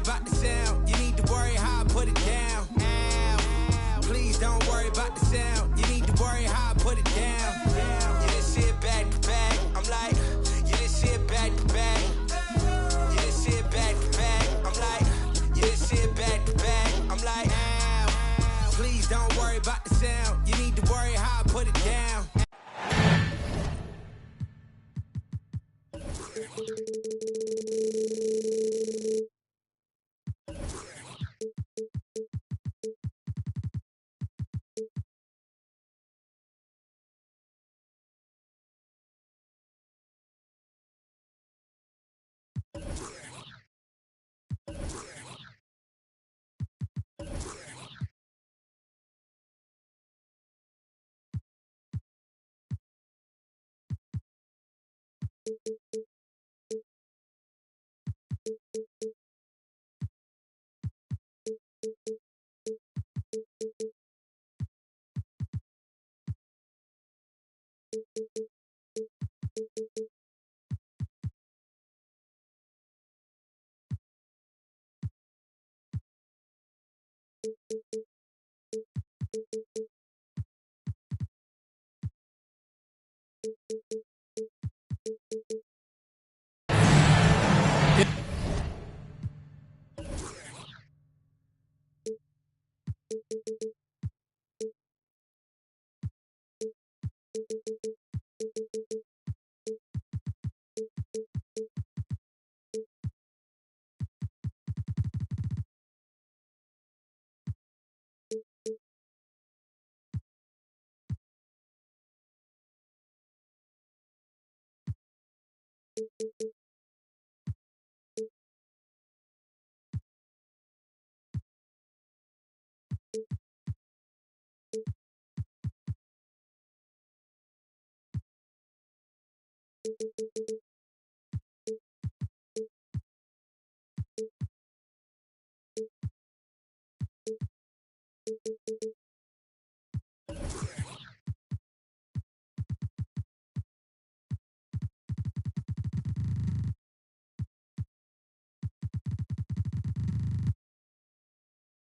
about the sound. You need to worry how I put it down. Ow. Please don't worry about the sound. You need to worry how I put it down. Yeah, this shit back to back. I'm like, yeah, this shit back to back. Yeah, this shit back to back. I'm like, yeah, this shit back to back. I'm like, ow. Please don't worry about the sound. You need to worry how I put it down.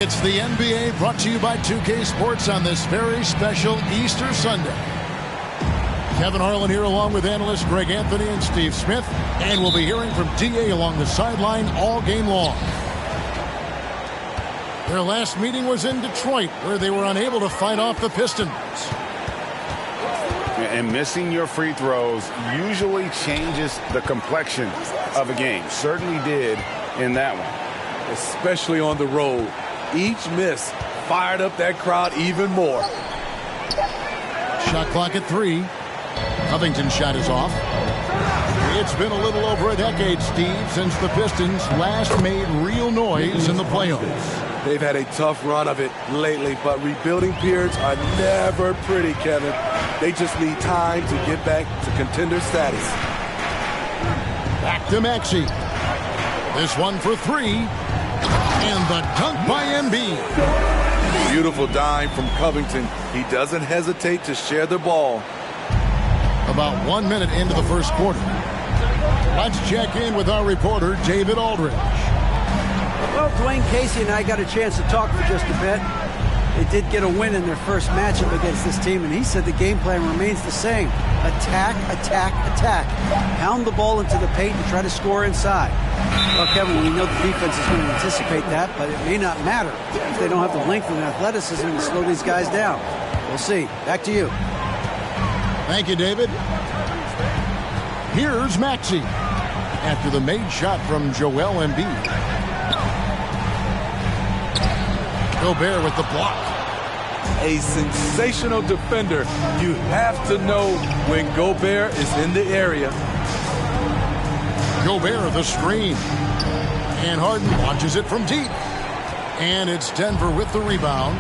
It's the NBA brought to you by 2K Sports on this very special Easter Sunday. Kevin Harlan here along with analysts Greg Anthony and Steve Smith. And we'll be hearing from DA along the sideline all game long. Their last meeting was in Detroit where they were unable to fight off the Pistons. And missing your free throws usually changes the complexion of a game. Certainly did in that one. Especially on the road. Each miss fired up that crowd even more. Shot clock at 3. Covington's shot is off. It's been a little over a decade, Steve, since the Pistons last made real noise in the playoffs. They've had a tough run of it lately, but rebuilding periods are never pretty, Kevin. They just need time to get back to contender status. Back to Maxey. This one for 3. And the dunk by Embiid. Beautiful dime from Covington. He doesn't hesitate to share the ball. About 1 minute into the first quarter. Let's check in with our reporter, David Aldridge. Well, Dwayne Casey and I got a chance to talk for just a bit. They did get a win in their first matchup against this team, and he said the game plan remains the same. Attack, attack, attack. Pound the ball into the paint and try to score inside. Well, Kevin, we know the defense is going to anticipate that, but it may not matter if they don't have the length and athleticism to slow these guys down. We'll see. Back to you. Thank you, David. Here's Maxey after the made shot from Joel Embiid. Gobert with the block. A sensational defender. You have to know when Gobert is in the area. Gobert the screen. And Harden launches it from deep. And it's Denver with the rebound.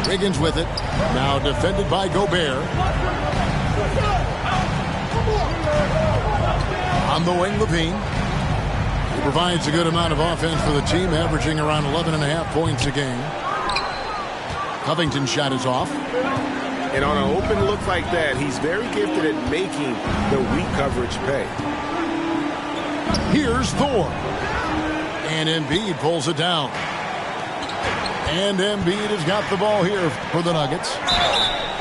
Wiggins with it. Now defended by Gobert. On the wing, Levine. He provides a good amount of offense for the team, averaging around 11.5 points a game. Covington's shot is off. And on an open look like that, he's very gifted at making the weak coverage pay. Here's Thor. And Embiid pulls it down. And Embiid has got the ball here for the Nuggets.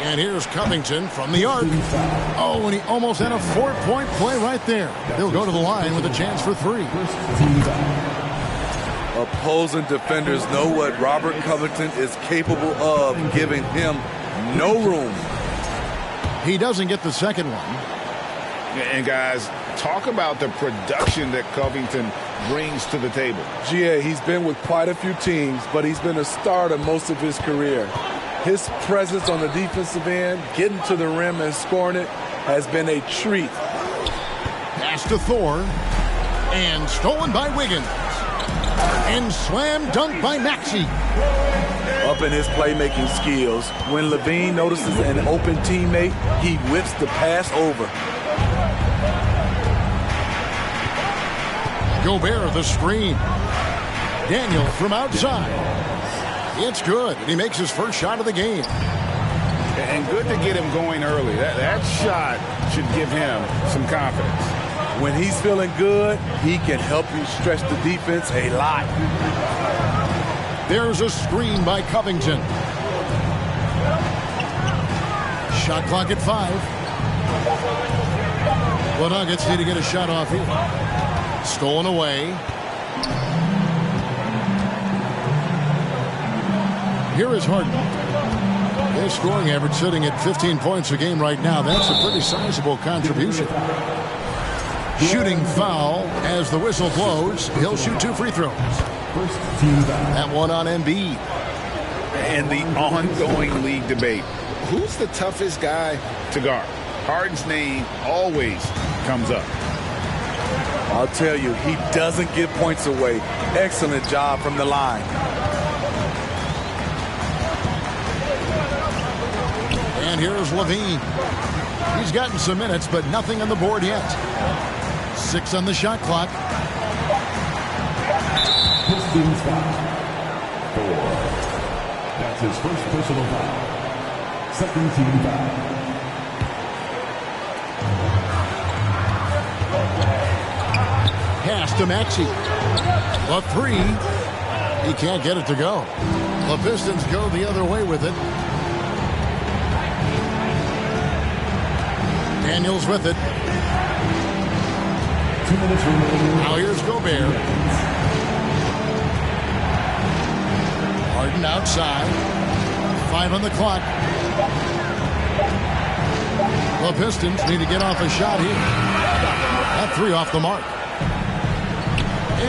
And here's Covington from the arc. Oh, and he almost had a 4-point play right there. He'll go to the line with a chance for 3. Opposing defenders know what Robert Covington is capable of, giving him no room. He doesn't get the second one. And guys, talk about the production that Covington brings to the table. GA, he's been with quite a few teams, but he's been a starter most of his career. His presence on the defensive end, getting to the rim and scoring it, has been a treat. Pass to Thor. And stolen by Wiggins. And slam dunk by Maxey. Up in his playmaking skills, when Levine notices an open teammate, he whips the pass over. Gobert the screen. Daniel from outside. It's good. And he makes his first shot of the game. And good to get him going early. That shot should give him some confidence. When he's feeling good, he can help you stretch the defense a lot. There's a screen by Covington. Shot clock at 5. The Nuggets need to get a shot off here. Stolen away. Here is Harden. His scoring average sitting at 15 points a game right now. That's a pretty sizable contribution. Shooting foul as the whistle blows. He'll shoot 2 free throws. That one on Embiid. And the ongoing league debate. Who's the toughest guy to guard? Harden's name always comes up. I'll tell you, he doesn't give points away. Excellent job from the line. And here's Levine. He's gotten some minutes, but nothing on the board yet. 6 on the shot clock. His team's foul. 4. That's his first personal foul. Second team foul. Pass to Maxey. A 3. He can't get it to go. The Pistons go the other way with it. Daniels with it. 2 minutes remaining. Now here's Gobert. Harden outside. 5 on the clock. The Pistons need to get off a shot here. That 3 off the mark.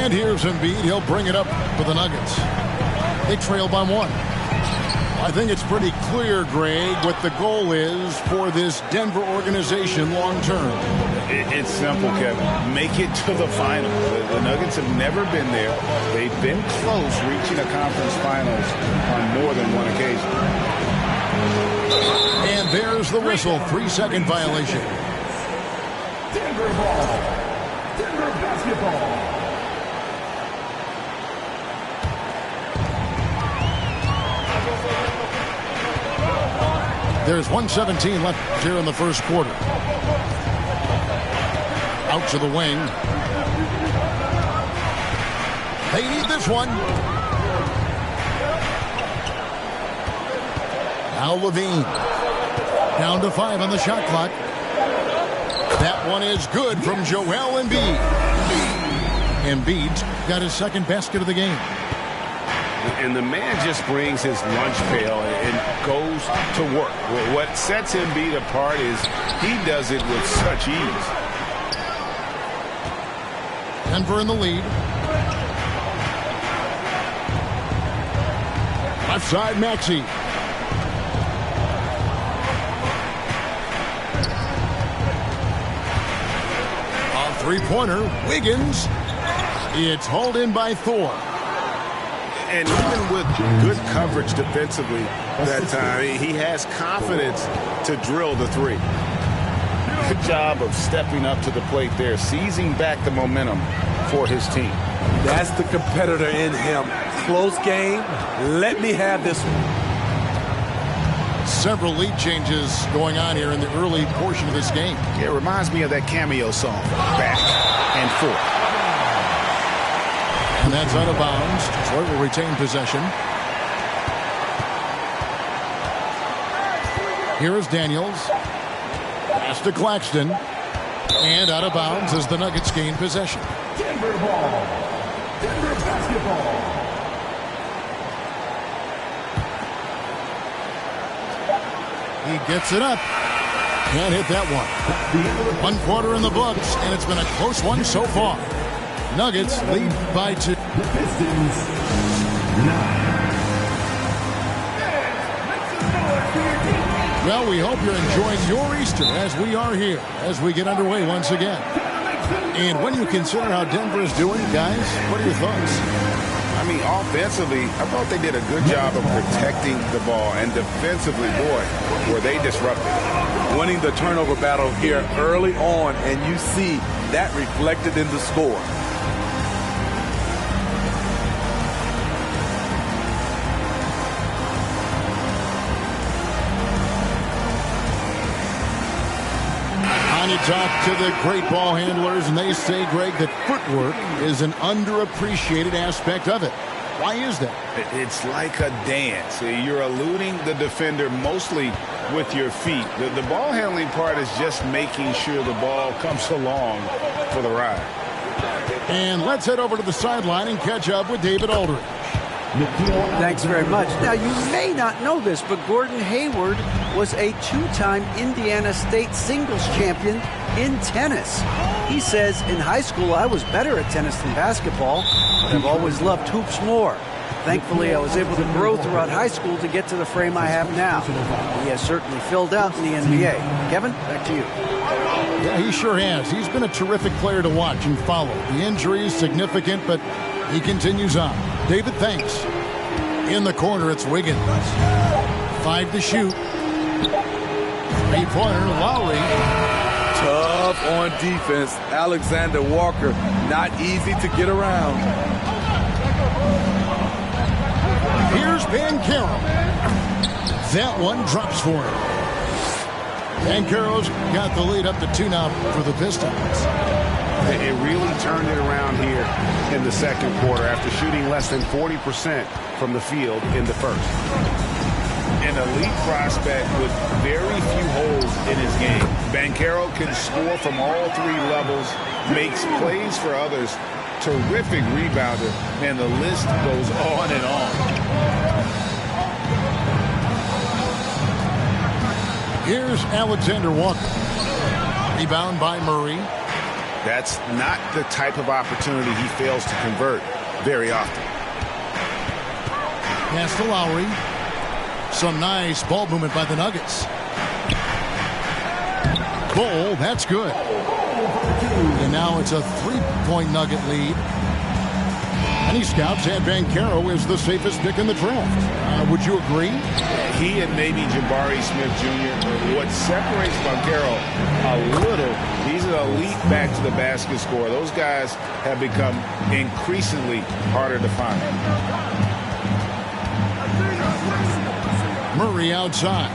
And here's Embiid. He'll bring it up for the Nuggets. They trail by 1. I think it's pretty clear, Greg, what the goal is for this Denver organization long term. It's simple, Kevin. Make it to the final. The Nuggets have never been there. They've been close reaching a conference finals on more than one occasion. And there's the whistle. 3-second violation. Denver ball. Denver basketball. There's 1:17 left here in the first quarter. Out to the wing. They need this one. Now Levine. Down to 5 on the shot clock. That one is good from Joel Embiid. Embiid's got his second basket of the game. And the man just brings his lunch pail and goes to work. What sets Embiid apart is he does it with such ease. Denver in the lead. Left side, Maxey. A three-pointer, Wiggins. It's hauled in by Thor. And even with good coverage defensively that time, he has confidence to drill the 3. Good job of stepping up to the plate there, seizing back the momentum for his team. That's the competitor in him. Close game. Let me have this one. Several lead changes going on here in the early portion of this game. It reminds me of that cameo song, Back and Forth. And And that's out of bounds. Detroit will retain possession. Here is Daniels. Pass to Claxton. And out of bounds as the Nuggets gain possession. Denver ball. Denver basketball. He gets it up. Can't hit that one. 1 quarter in the books, and it's been a close one so far. Nuggets lead by 2. The Pistons 9. Well, we hope you're enjoying your Easter as we are here as we get underway once again. And when you consider how Denver is doing, guys, what are your thoughts? I mean, offensively, I thought they did a good job of protecting the ball. And defensively, boy, were they disruptive. Winning the turnover battle here early on, and you see that reflected in the score. You talk to the great ball handlers, and they say, Greg, that footwork is an underappreciated aspect of it. Why is that? It's like a dance. You're eluding the defender mostly with your feet. The ball handling part is just making sure the ball comes along for the ride. And let's head over to the sideline and catch up with David Aldridge. Thanks very much. Now, you may not know this, but Gordon Hayward was a 2-time Indiana State singles champion in tennis. He says, in high school, I was better at tennis than basketball, but I've always loved hoops more. Thankfully, I was able to grow throughout high school to get to the frame I have now. He has certainly filled out in the NBA. Kevin, back to you. Yeah, he sure has. He's been a terrific player to watch and follow. The injury is significant, but he continues on. David, thanks. In the corner, it's Wiggins. 5 to shoot. 3-pointer, Lowry. Tough on defense. Alexander Walker, not easy to get around. Here's Banchero. That one drops for him. Banchero's got the lead up to 2 now for the Pistons. It really turned it around here in the second quarter after shooting less than 40% from the field in the first. An elite prospect with very few holes in his game. Banchero can score from all 3 levels, makes plays for others, terrific rebounder, and the list goes on and on. Here's Alexander Walker. Rebound by Murray. That's not the type of opportunity he fails to convert very often. Pass to Lowry. Some nice ball movement by the Nuggets. Goal, that's good. And now it's a 3-point Nugget lead. Many scouts had Banchero as the safest pick in the draft. Would you agree? He and maybe Jabari Smith Jr. What separates Banchero a little, he's an elite back to the basket scorer. Those guys have become increasingly harder to find. Murray outside.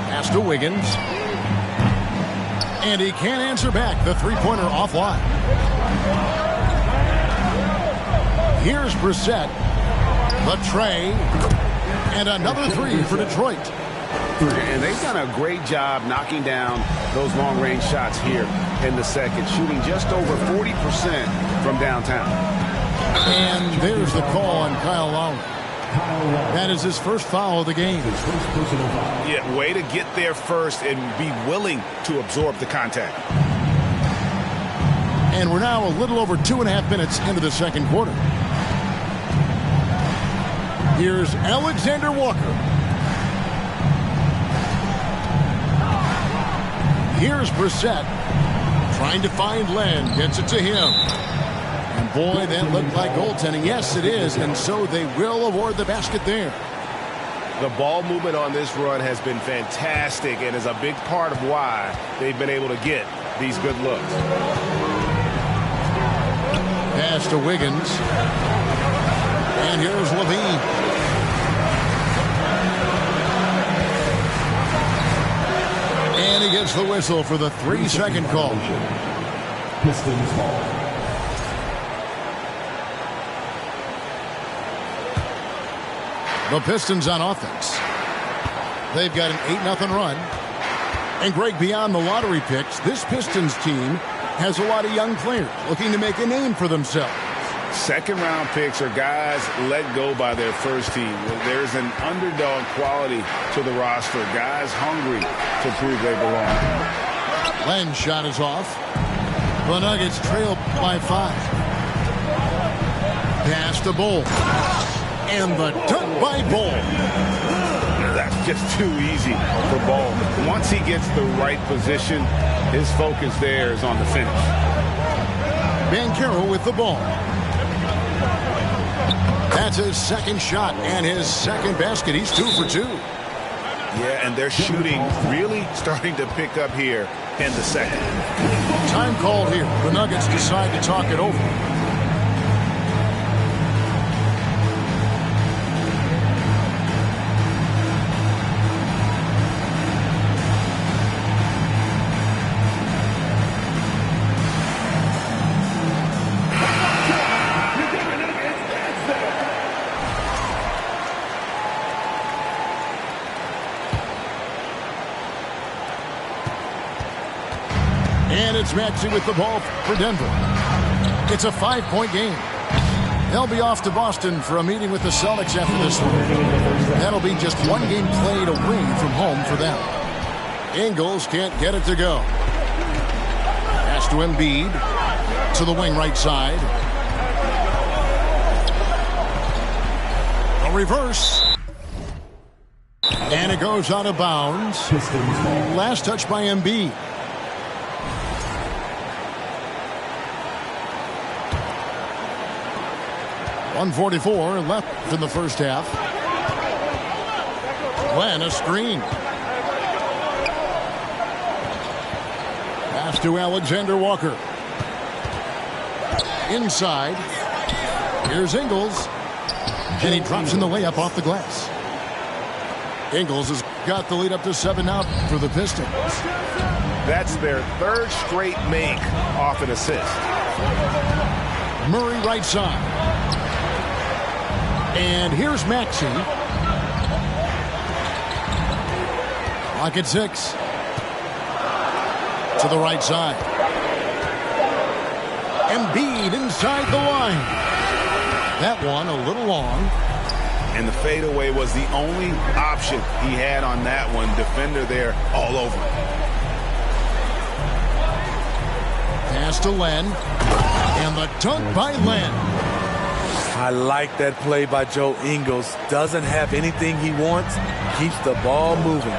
Pass to Wiggins. And he can't answer back. The 3-pointer offline. Here's Brissett. The tray. And another 3 for Detroit. And they've done a great job knocking down those long-range shots here in the second, shooting just over 40% from downtown. And there's the call on Kyle Lowry. That is his first foul of the game. Yeah, way to get there first and be willing to absorb the contact. And we're now a little over 2.5 minutes into the second quarter. Here's Alexander Walker. Here's Brissett. Trying to find Len. Gets it to him. And boy, that looked like goaltending. Yes, it is. And so they will award the basket there. The ball movement on this run has been fantastic and is a big part of why they've been able to get these good looks. Pass to Wiggins. And here's Levine. And he gets the whistle for the 3-second call. Pistons ball. The Pistons on offense. They've got an 8-0 run. And Greg, beyond the lottery picks, this Pistons team has a lot of young players looking to make a name for themselves. Second-round picks are guys let go by their first team. There's an underdog quality to the roster. Guys hungry to prove they belong. Len's shot is off. The Nuggets trail by 5. Pass to Bull. And the dunk by Bull. That's just too easy for Ball. Once he gets the right position, his focus there is on the finish. Banchero with the ball. That's his second shot and his second basket. He's 2 for 2. Yeah, and their shooting really starting to pick up here in the second. Time called here. The Nuggets decide to talk it over. And it's Maxey with the ball for Denver. It's a 5-point game. They'll be off to Boston for a meeting with the Celtics after this one. That'll be just one game played away from home for them. Ingles can't get it to go. Pass to Embiid. To the wing right side. A reverse. And it goes out of bounds. Last touch by Embiid. .144 left in the first half. Len, a screen. Pass to Alexander Walker. Inside. Here's Ingles. And he drops in the layup off the glass. Ingles has got the lead up to 7 now for the Pistons. That's their third straight make off an assist. Murray right side. And here's Maxey. Clock at 6. To the right side. Embiid inside the line. That one a little long. And the fadeaway was the only option he had on that one. Defender there all over him. Pass to Len. And the dunk by Len. I like that play by Joe Ingles. Doesn't have anything he wants. Keeps the ball moving.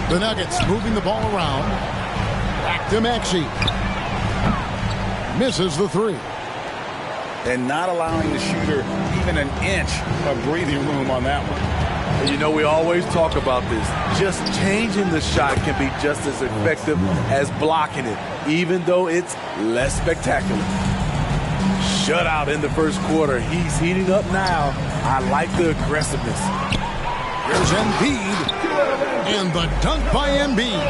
The Nuggets moving the ball around. Back to Maxey. Misses the 3. And not allowing the shooter even an inch of breathing room on that one. You know, we always talk about this. Just changing the shot can be just as effective as blocking it, even though it's less spectacular. Shutout in the first quarter. He's heating up now. I like the aggressiveness. Here's Embiid. And the dunk by Embiid.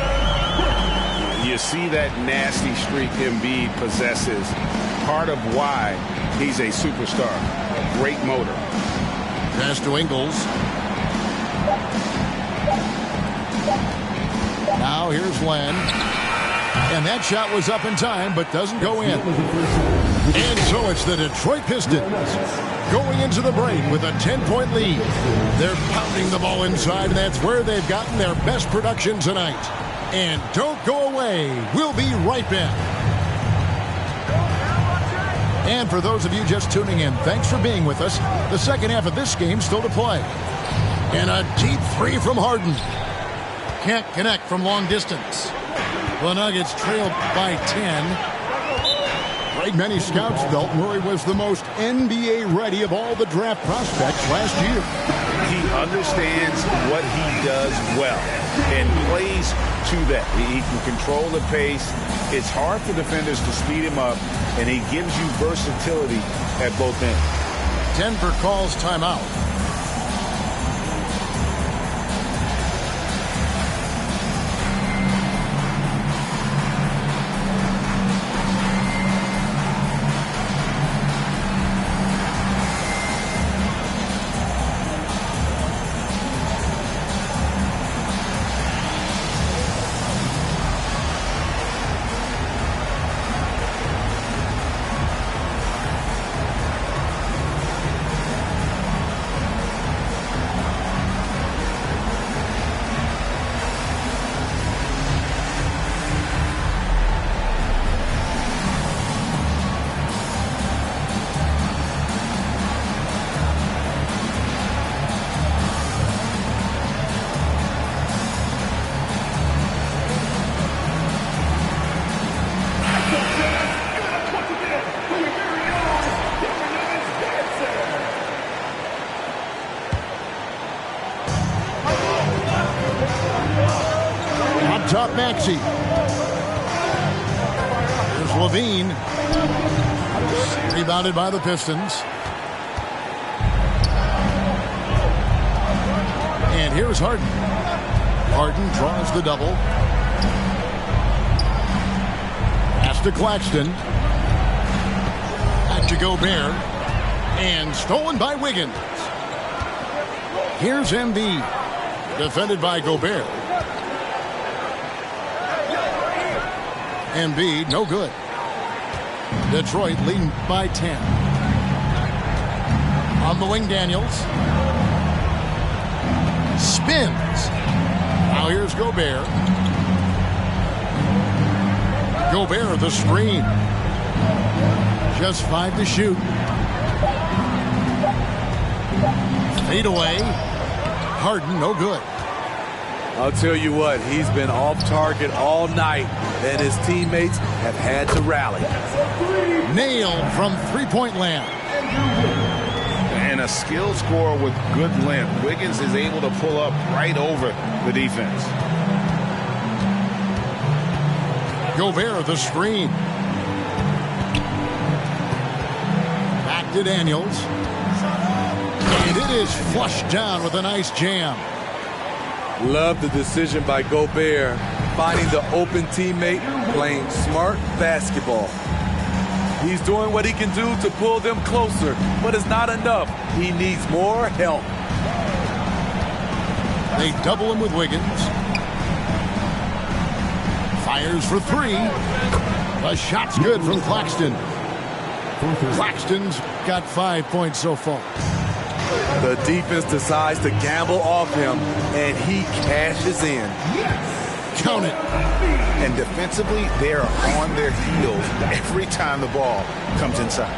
You see that nasty streak Embiid possesses. Part of why he's a superstar. A great motor. Pass to Ingles. Now here's Len. And that shot was up in time, but doesn't go in. And so it's the Detroit Pistons going into the break with a 10-point lead. They're pounding the ball inside, and that's where they've gotten their best production tonight. And don't go away. We'll be right back. And for those of you just tuning in, thanks for being with us. The second half of this game still to play. And a deep 3 from Harden. Can't connect from long distance. The Nuggets trail by 10. Many scouts felt Murray was the most NBA ready of all the draft prospects last year. He understands what he does well and plays to that. He can control the pace. It's hard for defenders to speed him up, and he gives you versatility at both ends. Denver calls timeout. top Maxey. Here's Levine. Rebounded by the Pistons. And here's Harden. Harden draws the double. Pass to Claxton. Back to Gobert. And stolen by Wiggins. Here's Embiid. Defended by Gobert. Embiid, no good. Detroit leading by 10. On the wing, Daniels. Spins. Now here's Gobert. Gobert, the screen. Just 5 to shoot. Fade away. Harden, no good. I'll tell you what, he's been off target all night, and his teammates have had to rally. Nailed from three-point land. And a skilled scorer with good length. Wiggins is able to pull up right over the defense. Gobert, the screen. Back to Daniels. And it is flushed down with a nice jam. Love the decision by Gobert, finding the open teammate, playing smart basketball. He's doing what he can do to pull them closer, but it's not enough. He needs more help. They double him with Wiggins. Fires for three. The shot's good from Claxton. Claxton's got 5 points so far. The defense decides to gamble off him, and he cashes in. Count it. And defensively, they're on their heels every time the ball comes inside.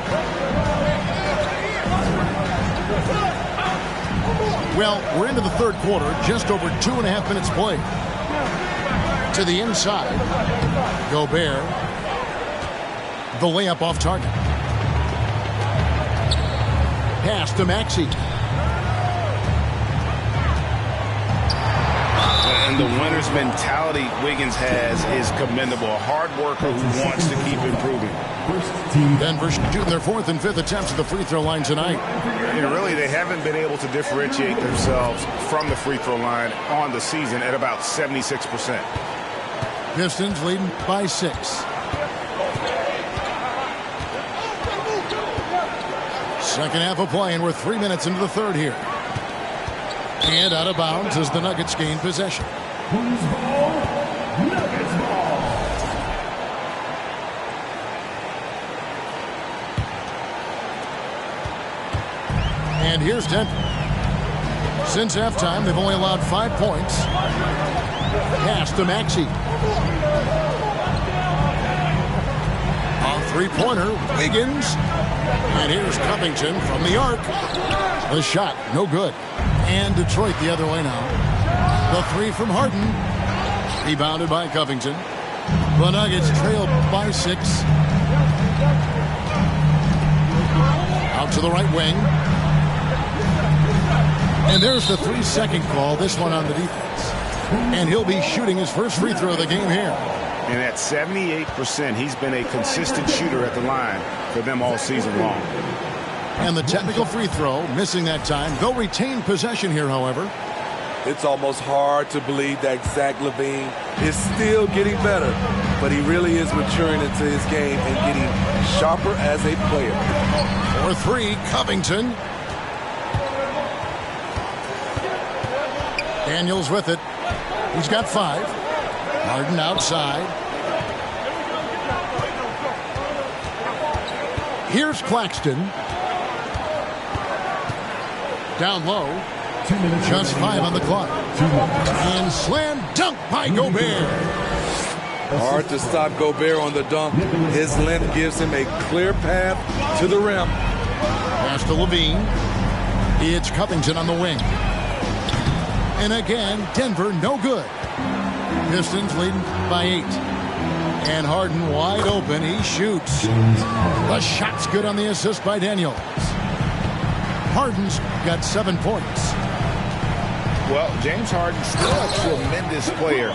Well, we're into the third quarter, just over 2.5 minutes played. To the inside, Gobert. The layup off target. Pass to Maxey. And the winner's mentality Wiggins has is commendable. A hard worker who wants to keep improving. Denver shooting their 4th and 5th attempts at the free throw line tonight. And really, they haven't been able to differentiate themselves from the free throw line on the season at about 76%. Pistons leading by 6. Second half of play, and we're 3 minutes into the third here. And out of bounds as the Nuggets gain possession. And here's Denver. Since halftime, they've only allowed 5 points. Pass to Maxey. A three-pointer, Wiggins. And here's Covington from the arc. The shot, no good. And Detroit the other way now. The three from Harden. Rebounded by Covington. The Nuggets trailed by 6. Out to the right wing. And there's the 3-second call, this one on the defense. And he'll be shooting his first free throw of the game here. And at 78%, he's been a consistent shooter at the line for them all season long. And the technical free throw, missing that time. They'll retain possession here, however. It's almost hard to believe that Zach LaVine is still getting better, but he really is maturing into his game and getting sharper as a player. For 3, Covington. Daniels with it. He's got 5. Harden outside. Here's Claxton. Down low. Just 5 on the clock. And slam dunk by Gobert. Hard to stop Gobert on the dunk. His length gives him a clear path to the rim. Pass to Levine. It's Covington on the wing. And again, Denver no good. Pistons leading by 8. And Harden wide open. He shoots. The shot's good on the assist by Daniels. Harden's got 7 points. Well, James Harden still a tremendous player,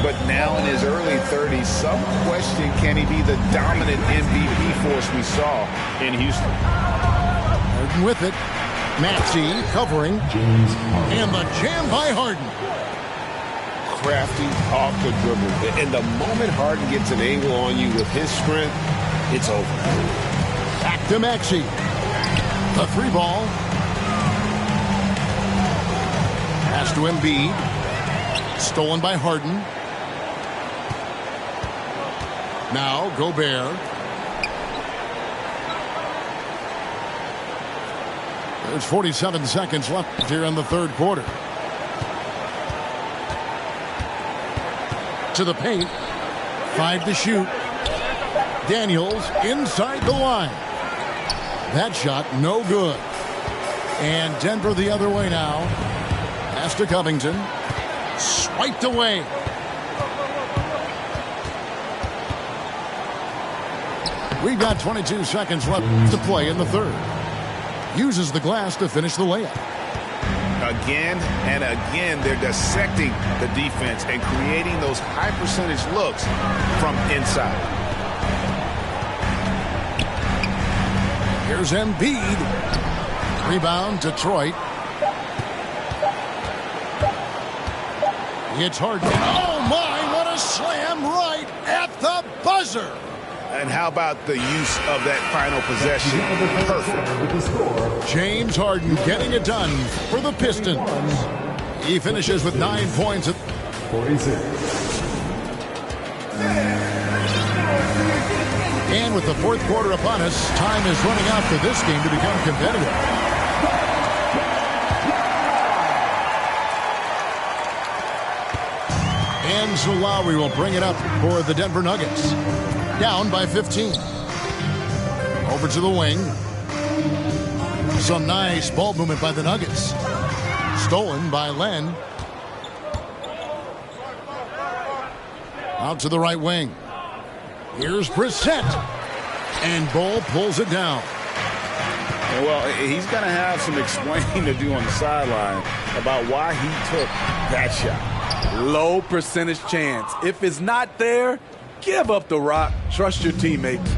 but now in his early 30s, some question, can he be the dominant MVP force we saw in Houston? Harden with it. Maxey covering. And the jam by Harden. Crafty off the dribble. And the moment Harden gets an angle on you with his strength, it's over. Back to Maxey. The three ball. Pass to Embiid. Stolen by Harden. Now Gobert. There's 47 seconds left here in the third quarter. To the paint. 5 to shoot. Daniels inside the line. That shot no good. And Denver the other way now. Pass to Covington. Swiped away. We've got 22 seconds left to play in the third. Uses the glass to finish the layup. Again and again, they're dissecting the defense and creating those high percentage looks from inside. Here's Embiid. Rebound, Detroit. It's Harden. Oh my, what a slam right at the buzzer. And how about the use of that final possession? Perfect. James Harden getting it done for the Pistons. He finishes with 9 points. 46. And with the fourth quarter upon us, time is running out for this game to become competitive. And so Lowry will bring it up for the Denver Nuggets. Down by 15. Over to the wing. Some nice ball movement by the Nuggets. Stolen by Len. Out to the right wing. Here's Brissett. And Ball pulls it down. Well, he's going to have some explaining to do on the sideline about why he took that shot. Low percentage chance. If it's not there, give up the rock. Trust your teammates.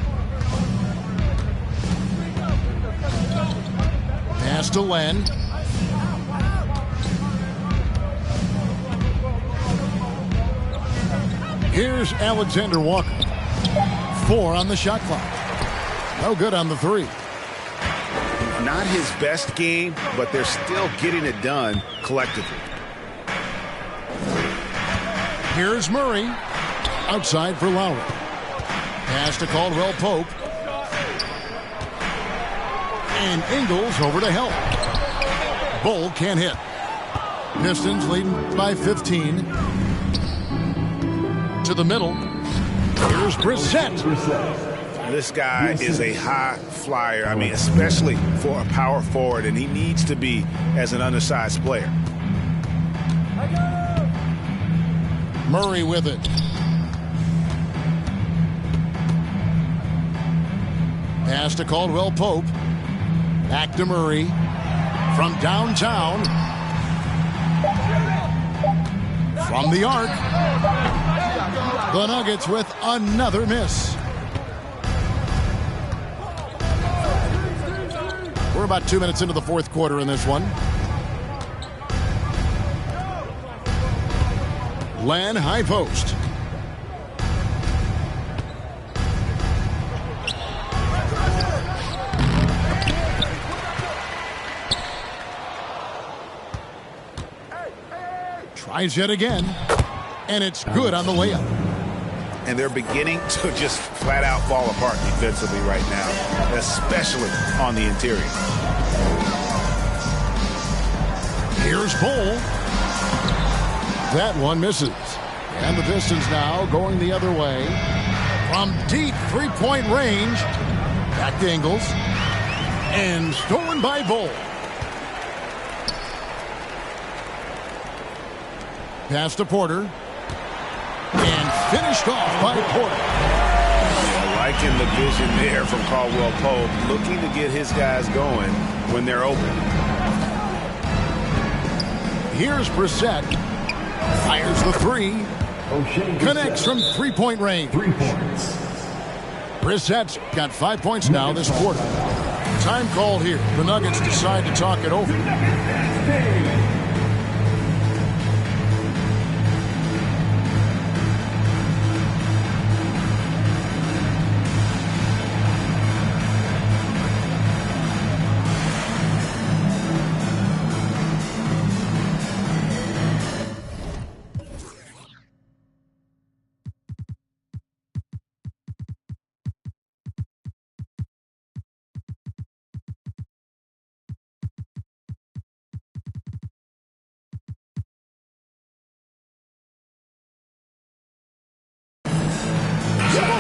Pass to Len. Here's Alexander Walker. 4 on the shot clock. No good on the 3. Not his best game, but they're still getting it done collectively. Here's Murray. Outside for Lowry. Pass to Caldwell Pope. And Ingles over to help. Bull can't hit. Pistons leading by 15. To the middle. Here's Brissett. This guy is a high flyer. I mean, especially for a power forward, and he needs to be as an undersized player. Murray with it. Pass to Caldwell Pope. Back to Murray. From downtown. From the arc. The Nuggets with another miss. We're about 2 minutes into the fourth quarter in this one. Len high post. Tries yet again, and it's good on the layup. And they're beginning to just flat out fall apart defensively right now, especially on the interior. Here's Bull. That one misses. And the Pistons now going the other way. From deep three-point range. Back to Ingles. And stolen by Bull. Pass to Porter. And finished off by Porter. Liking the vision there from Caldwell Pope, looking to get his guys going when they're open. Here's Brissett. Fires the three. Connects from three-point range. 3 points. Brissett's got 5 points now this quarter. Time called here. The Nuggets decide to talk it over.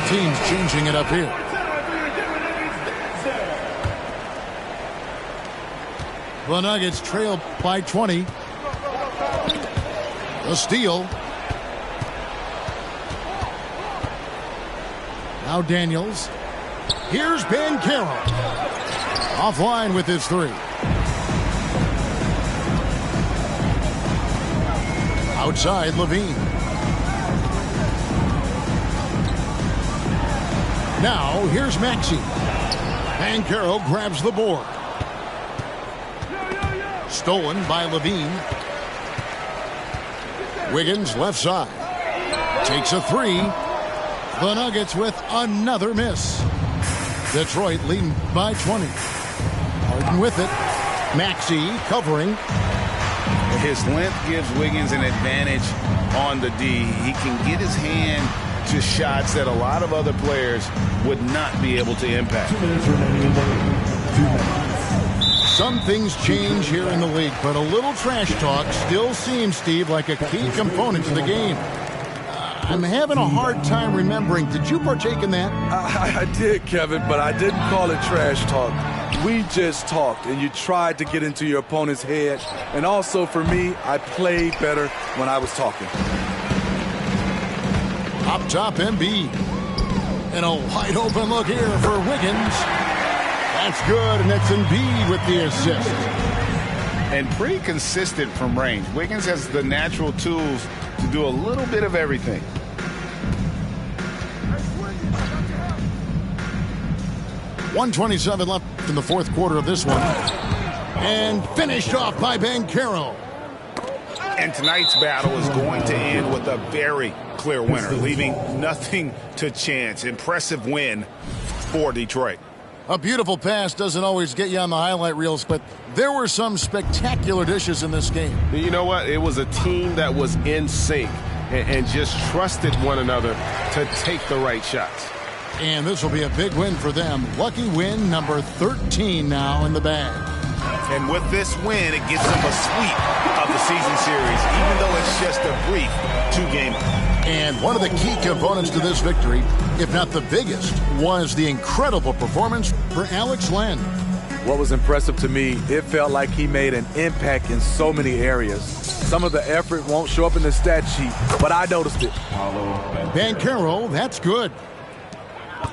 Teams changing it up here. The Nuggets trail by 20. The steal. Now Daniels. Here's Banchero. Offline with his three. Outside Levine. Now, here's Maxey. Banchero grabs the board. Stolen by Levine. Wiggins left side. Takes a three. The Nuggets with another miss. Detroit leading by 20. Harden with it. Maxey covering. His length gives Wiggins an advantage on the D. He can get his hand to shots that a lot of other players would not be able to impact. 2 minutes remaining in the league. 2 minutes. Some things change here in the league, but a little trash talk still seems, Steve, like a key component to the game. I'm having a hard time remembering. Did you partake in that? I did, Kevin, but I didn't call it trash talk. We just talked, and you tried to get into your opponent's head. And also, for me, I played better when I was talking. Up top, Embiid. And a wide open look here for Wiggins. That's good, and that's Embiid with the assist. And pretty consistent from range. Wiggins has the natural tools to do a little bit of everything. .127 left in the fourth quarter of this one. And finished off by Banchero. And tonight's battle is going to end with a very clear winner, leaving nothing to chance. Impressive win for Detroit. A beautiful pass doesn't always get you on the highlight reels, but there were some spectacular dishes in this game. You know what? It was a team that was in sync and just trusted one another to take the right shots. And this will be a big win for them. Lucky win number 13 now in the bag. And with this win, it gets them a sweep of the season series, even though it's just a brief two-game. And one of the key components to this victory, if not the biggest, was the incredible performance for Alex Len. What was impressive to me, it felt like he made an impact in so many areas. Some of the effort won't show up in the stat sheet, but I noticed it. Banchero, that's good.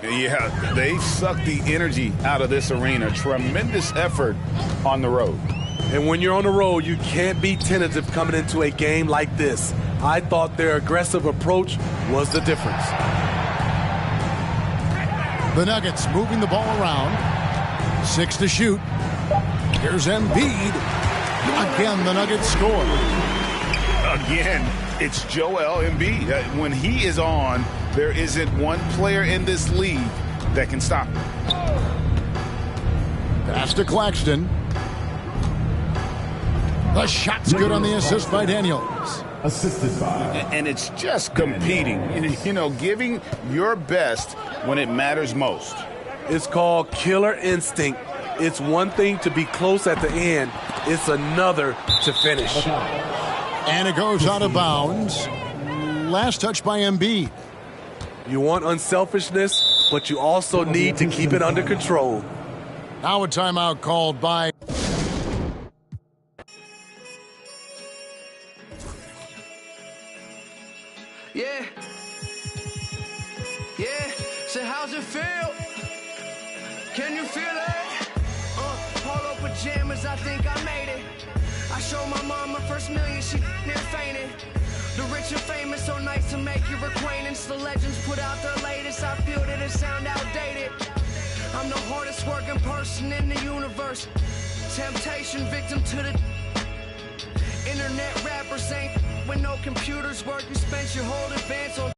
Yeah, they sucked the energy out of this arena. Tremendous effort on the road. And when you're on the road, you can't be tentative coming into a game like this. I thought their aggressive approach was the difference. The Nuggets moving the ball around. 6 to shoot. Here's Embiid. Again, the Nuggets score. Again, it's Joel Embiid. When he is on, there isn't one player in this league that can stop him. Pass to Claxton. The shot's good on the assist by Daniels. Assisted by. And it's just competing, you know, giving your best when it matters most. It's called killer instinct. It's one thing to be close at the end. It's another to finish. And it goes out of bounds. Last touch by Embiid. You want unselfishness, but you also need to keep it under control. Now a timeout called by... Yeah. Yeah. So how's it feel? Can you feel it? Polo pajamas, I think I made it. I I showed my mom my first million, she near fainted. The rich and famous, so nice to make your acquaintance. The legends put out their latest, I feel that it sound outdated. I'm the hardest working person in the universe. Temptation victim to the internet rappers ain't when no computers work. You spent your whole advance on